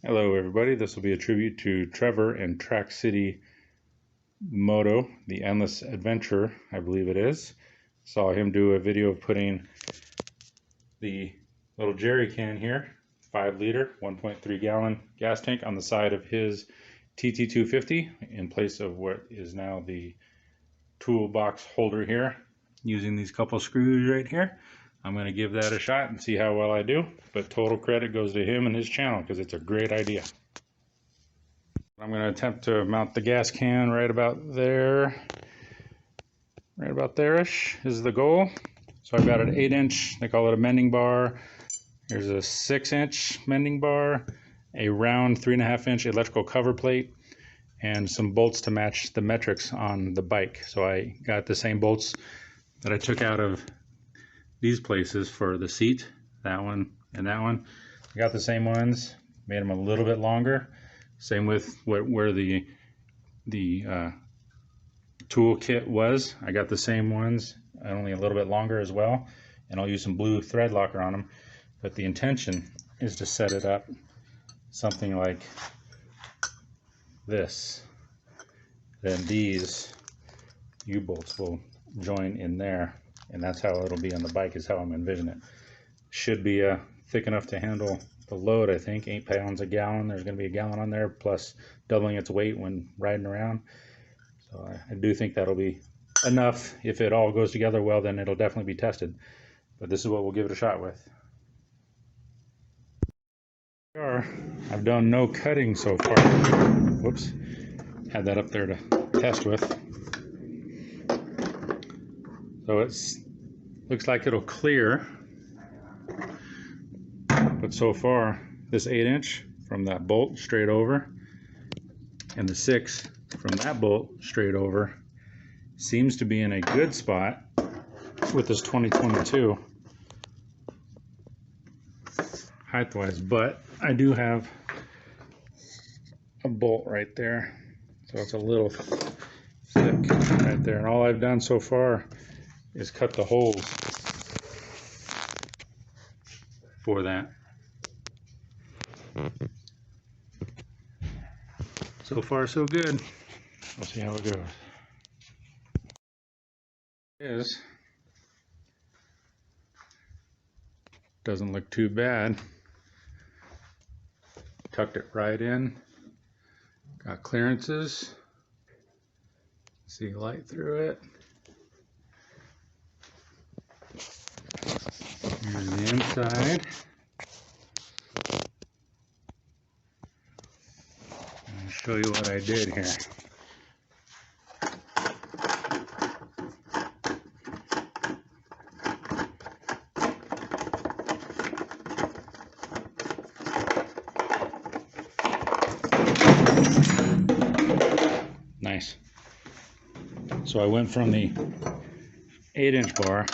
Hello everybody, this will be a tribute to Trevor and Track City Moto, the Endless Adventure, I believe it is. Saw him do a video of putting the little jerry can here, 5 liter, 1.3 gallon gas tank on the side of his TT250 in place of what is now the toolbox holder here, using these couple screws right here. I'm going to give that a shot and see how well I do, but total credit goes to him and his channel because it's a great idea. I'm going to attempt to mount the gas can right about there. Right about there-ish is the goal. So I've got an 8-inch, they call it a mending bar. Here's a 6-inch mending bar, a round 3.5-inch electrical cover plate, and some bolts to match the metrics on the bike. So I got the same bolts that I took out of these places for the seat, that one and that one. I got the same ones, made them a little bit longer. Same with where the tool kit was. I got the same ones, only a little bit longer as well, and I'll use some blue thread locker on them. But the intention is to set it up something like this. Then these U-bolts will join in there, and that's how it'll be on the bike, is how I'm envisioning it. Should be thick enough to handle the load, I think. 8 pounds a gallon. There's going to be a gallon on there, plus doubling its weight when riding around. So I do think that'll be enough. If it all goes together well, then it'll definitely be tested. But this is what we'll give it a shot with. I've done no cutting so far. Whoops. Had that up there to test with. So it's looks like it'll clear. But so far, this 8-inch from that bolt straight over and the 6 from that bolt straight over seems to be in a good spot with this 2022 height-wise, but I do have a bolt right there, so it's a little thick right there, and all I've done so far is cut the holes for that. So far so good. We'll see how it goes. Doesn't look too bad. Tucked it right in. Got clearances. See light through it. Here's the inside. I'll show you what I did here. Nice. So I went from the 8-inch bar,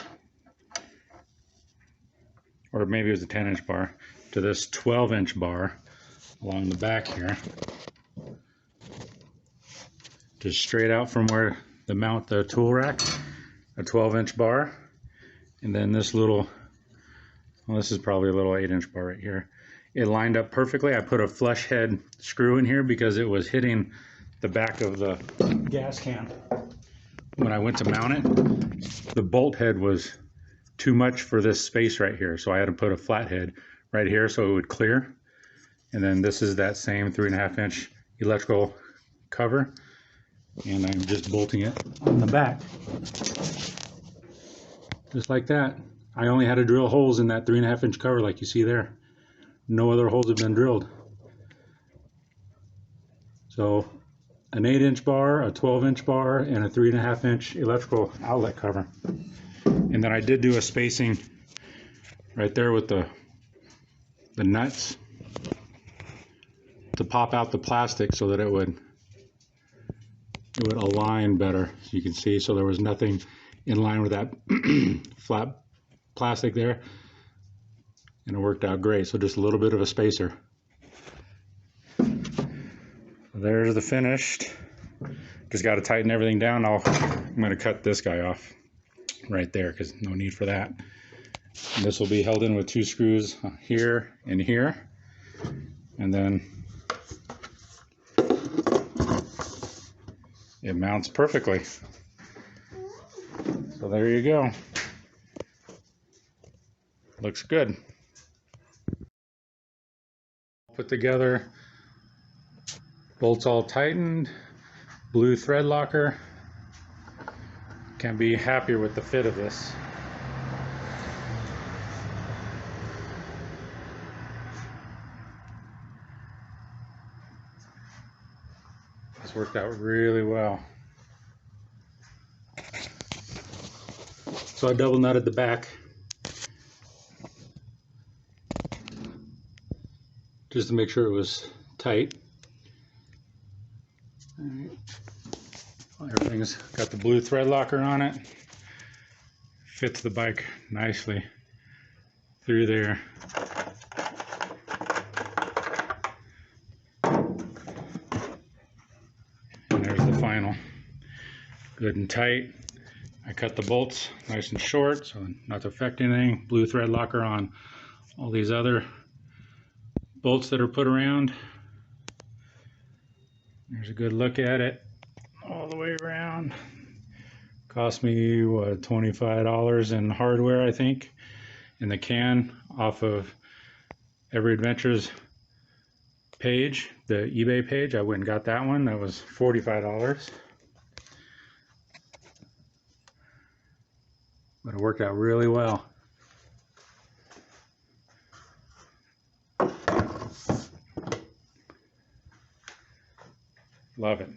or maybe it was a 10-inch bar, to this 12-inch bar along the back here. Just straight out from where to mount the tool rack, a 12-inch bar, and then this little, well, this is probably a little 8-inch bar right here. It lined up perfectly. I put a flush head screw in here because it was hitting the back of the gas can. When I went to mount it, the bolt head was too much for this space right here, so I had to put a flat head right here so it would clear. And then this is that same 3.5-inch electrical cover, and I'm just bolting it on the back, just like that. I only had to drill holes in that 3.5-inch cover like you see there. No other holes have been drilled. So an 8-inch bar, a 12-inch bar, and a 3.5-inch electrical outlet cover. And then I did do a spacing right there with the nuts to pop out the plastic so that it would align better, so you can see. So there was nothing in line with that flat plastic there, and it worked out great. So just a little bit of a spacer. There's the finished. Just got to tighten everything down. I'm going to cut this guy off right there because no need for that. And this will be held in with 2 screws here and here, and then it mounts perfectly. So there you go. Looks good. Put together, bolts all tightened, blue thread locker. Can't be happier with the fit of this. This worked out really well. So I double nutted the back just to make sure it was tight. All right. Everything's got the blue thread locker on it. Fits the bike nicely through there. And there's the final. Good and tight. I cut the bolts nice and short so not to affect anything. Blue thread locker on all these other bolts that are put around. There's a good look at it all the way around. Cost me what, $25 in hardware, I think, in the can off of Every Adventure's page, the eBay page. I went and got that one. That was $45. But it worked out really well. Love it.